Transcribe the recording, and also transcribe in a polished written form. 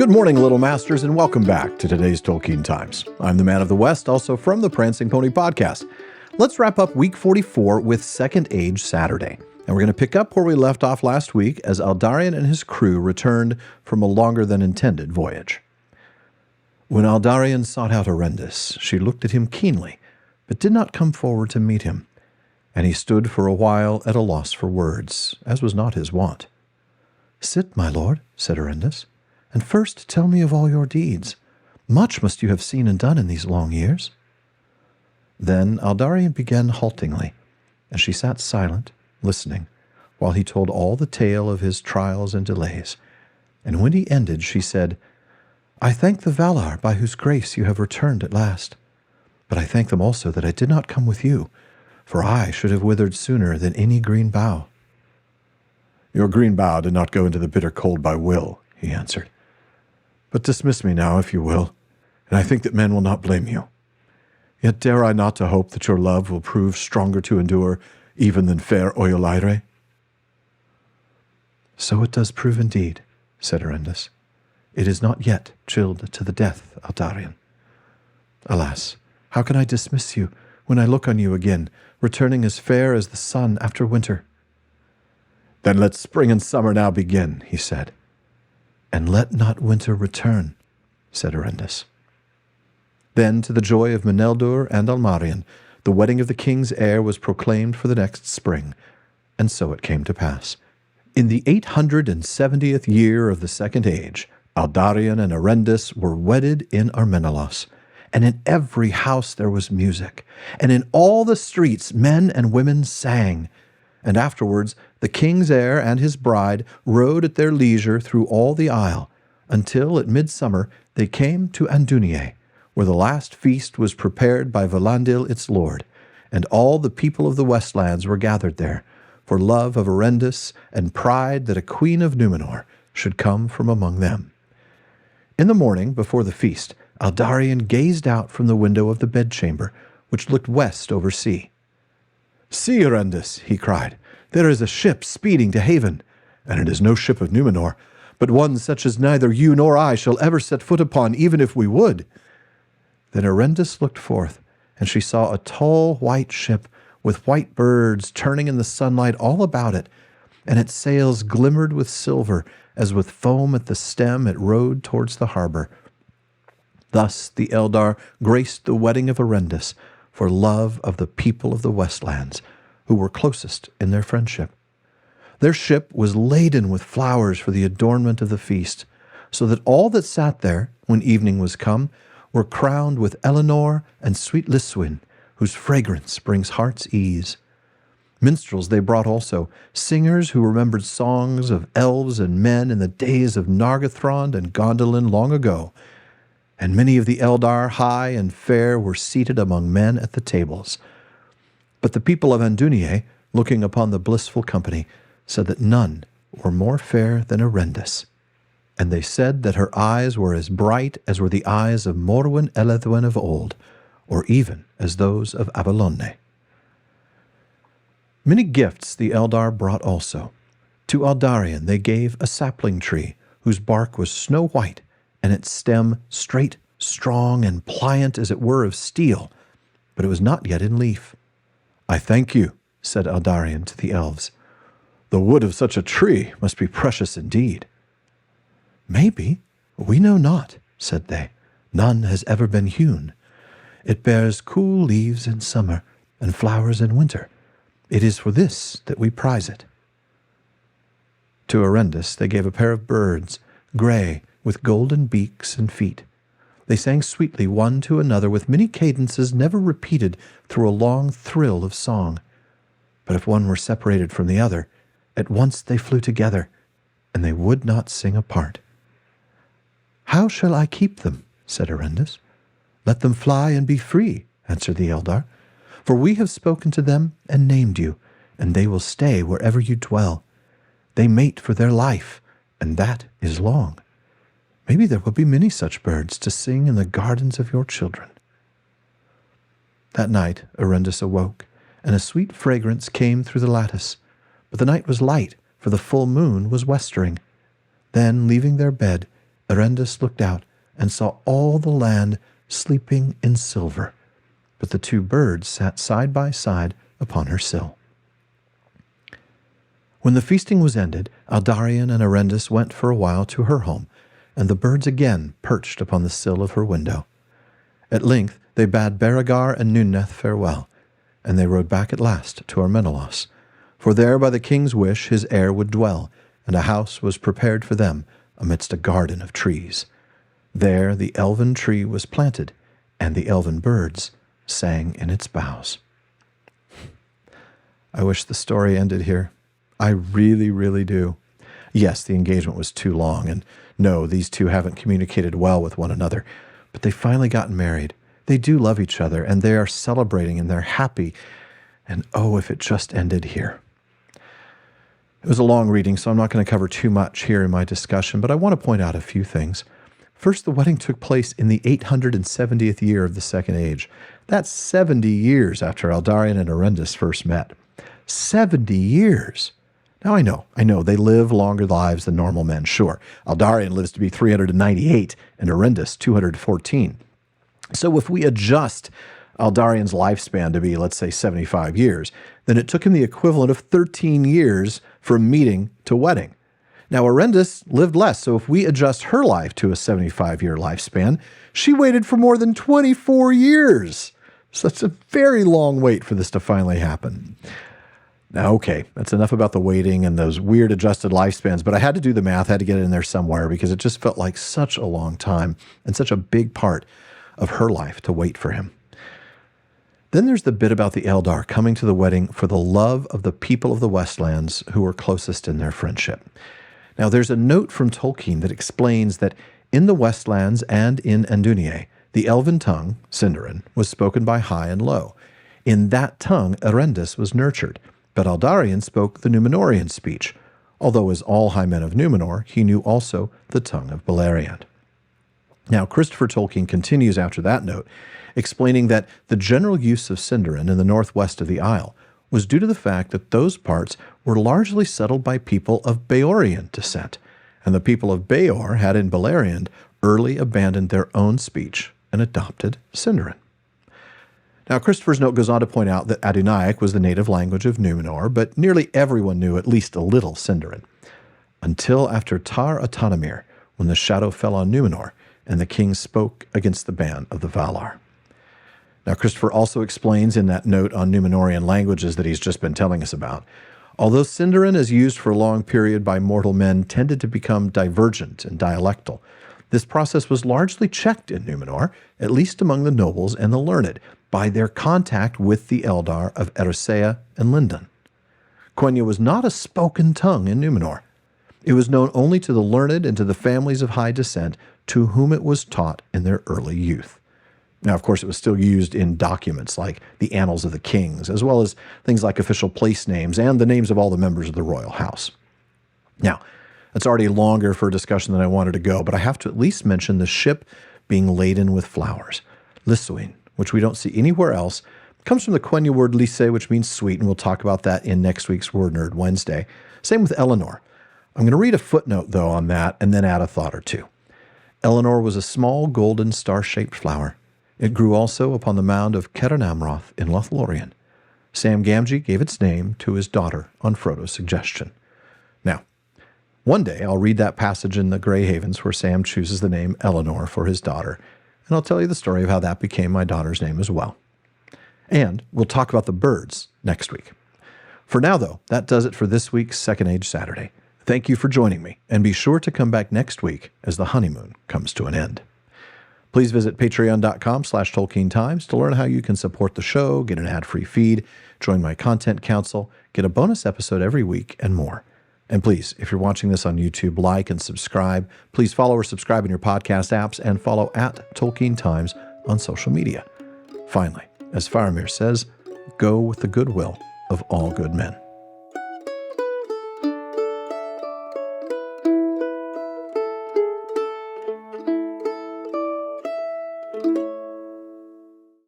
Good morning, Little Masters, and welcome back to today's Tolkien Times. I'm the Man of the West, also from the Prancing Pony podcast. Let's wrap up week 44 with Second Age Saturday. And we're going to pick up where we left off last week as Aldarion and his crew returned from a longer than intended voyage. When Aldarion sought out Erendis, she looked at him keenly, but did not come forward to meet him. And he stood for a while at a loss for words, as was not his wont. "Sit, my lord," said Erendis, "and first tell me of all your deeds. Much must you have seen and done in these long years." Then Aldarion began haltingly, and she sat silent, listening, while he told all the tale of his trials and delays. And when he ended, she said, "I thank the Valar by whose grace you have returned at last. But I thank them also that I did not come with you, for I should have withered sooner than any green bough." "Your green bough did not go into the bitter cold by will," he answered. "But dismiss me now, if you will, and I think that men will not blame you. Yet dare I not to hope that your love will prove stronger to endure even than fair Oiolaire?" "So it does prove indeed," said Erendis. "It is not yet chilled to the death, Aldarion. Alas, how can I dismiss you when I look on you again, returning as fair as the sun after winter?" "Then let spring and summer now begin," he said. "And let not winter return," said Erendis. Then, to the joy of Meneldur and Almarion, the wedding of the king's heir was proclaimed for the next spring, and so it came to pass. In the 870th year of the Second Age, Aldarion and Erendis were wedded in Armenelos, and in every house there was music, and in all the streets men and women sang. And afterwards the king's heir and his bride rode at their leisure through all the isle, until at midsummer they came to Andunier, where the last feast was prepared by Valandil its lord, and all the people of the Westlands were gathered there, for love of Erendis and pride that a queen of Númenor should come from among them. In the morning, before the feast, Aldarion gazed out from the window of the bedchamber, which looked west over sea. "See, Erendis," he cried, "there is a ship speeding to haven, and it is no ship of Númenor, but one such as neither you nor I shall ever set foot upon, even if we would." Then Erendis looked forth, and she saw a tall white ship with white birds turning in the sunlight all about it, and its sails glimmered with silver, as with foam at the stem it rode towards the harbor. Thus the Eldar graced the wedding of Erendis, for love of the people of the Westlands, who were closest in their friendship. Their ship was laden with flowers for the adornment of the feast, so that all that sat there, when evening was come, were crowned with Elenor and sweet Liswyn, whose fragrance brings heart's ease. Minstrels they brought also, singers who remembered songs of elves and men in the days of Nargothrond and Gondolin long ago, and many of the Eldar, high and fair, were seated among men at the tables. But the people of Andunier, looking upon the blissful company, said that none were more fair than Erendis, and they said that her eyes were as bright as were the eyes of Morwen Elethwen of old, or even as those of Avalonne. Many gifts the Eldar brought also. To Aldarion they gave a sapling tree, whose bark was snow white, and its stem straight, strong, and pliant as it were of steel, but it was not yet in leaf. "I thank you," said Aldarion to the elves. "The wood of such a tree must be precious indeed." "Maybe, we know not," said they. "None has ever been hewn. It bears cool leaves in summer and flowers in winter. It is for this that we prize it." To Erendis they gave a pair of birds, gray, with golden beaks and feet. They sang sweetly one to another with many cadences never repeated through a long thrill of song. But if one were separated from the other, at once they flew together, and they would not sing apart. "How shall I keep them?" said Erendis. "Let them fly and be free," answered the Eldar, "for we have spoken to them and named you, and they will stay wherever you dwell. They mate for their life, and that is long. Maybe there will be many such birds to sing in the gardens of your children." That night Erendis awoke, and a sweet fragrance came through the lattice. But the night was light, for the full moon was westering. Then, leaving their bed, Erendis looked out and saw all the land sleeping in silver, but the two birds sat side by side upon her sill. When the feasting was ended, Aldarion and Erendis went for a while to her home, and the birds again perched upon the sill of her window. At length they bade Beregar and Nunneth farewell, and they rode back at last to Armenelos, for there by the king's wish his heir would dwell, and a house was prepared for them amidst a garden of trees. There the elven tree was planted, and the elven birds sang in its boughs. I wish the story ended here. I really, really do. Yes, the engagement was too long, and no, these two haven't communicated well with one another, but they finally got married. They do love each other, and they are celebrating, and they're happy, and oh, if it just ended here. It was a long reading, so I'm not going to cover too much here in my discussion, but I want to point out a few things. First, the wedding took place in the 870th year of the Second Age. That's 70 years after Aldarion and Erendis first met. 70 years! Now, I know, they live longer lives than normal men, sure. Aldarion lives to be 398 and Erendis 214. So if we adjust Aldarion's lifespan to be, let's say, 75 years, then it took him the equivalent of 13 years from meeting to wedding. Now, Erendis lived less, so if we adjust her life to a 75-year lifespan, she waited for more than 24 years. So that's a very long wait for this to finally happen. Now, okay, that's enough about the waiting and those weird adjusted lifespans, but I had to do the math, I had to get it in there somewhere because it just felt like such a long time and such a big part of her life to wait for him. Then there's the bit about the Eldar coming to the wedding for the love of the people of the Westlands who were closest in their friendship. Now, there's a note from Tolkien that explains that in the Westlands and in Andúnië, the elven tongue, Sindarin, was spoken by high and low. In that tongue, Erendis was nurtured, but Aldarion spoke the Númenórean speech, although as all high men of Númenor, he knew also the tongue of Beleriand. Now, Christopher Tolkien continues after that note, explaining that the general use of Sindarin in the northwest of the Isle was due to the fact that those parts were largely settled by people of Beorian descent, and the people of Beor had in Beleriand early abandoned their own speech and adopted Sindarin. Now, Christopher's note goes on to point out that Adunaic was the native language of Númenor, but nearly everyone knew at least a little Sindarin, until after Tar Atanamir, when the shadow fell on Númenor, and the king spoke against the ban of the Valar. Now, Christopher also explains in that note on Númenorian languages that he's just been telling us about, although Sindarin as used for a long period by mortal men tended to become divergent and dialectal, this process was largely checked in Númenor, at least among the nobles and the learned, by their contact with the Eldar of Eressëa and Lindon. Quenya was not a spoken tongue in Númenor. It was known only to the learned and to the families of high descent to whom it was taught in their early youth. Now, of course, it was still used in documents like the Annals of the Kings, as well as things like official place names and the names of all the members of the royal house. Now, that's already longer for a discussion than I wanted to go, but I have to at least mention the ship being laden with flowers. Lissuin, which we don't see anywhere else, comes from the Quenya word lise, which means sweet, and we'll talk about that in next week's Word Nerd Wednesday. Same with Eleanor. I'm going to read a footnote, though, on that and then add a thought or two. Eleanor was a small golden star-shaped flower. It grew also upon the mound of Cerain Amroth in Lothlorien. Sam Gamgee gave its name to his daughter on Frodo's suggestion. Now, one day I'll read that passage in the Grey Havens where Sam chooses the name Eleanor for his daughter, and I'll tell you the story of how that became my daughter's name as well. And we'll talk about the birds next week. For now, though, that does it for this week's Second Age Saturday. Thank you for joining me, and be sure to come back next week as the honeymoon comes to an end. Please visit patreon.com/TolkienTimes to learn how you can support the show, get an ad-free feed, join my content council, get a bonus episode every week, and more. And please, if you're watching this on YouTube, like and subscribe. Please follow or subscribe in your podcast apps and follow @TolkienTimes on social media. Finally, as Faramir says, go with the goodwill of all good men.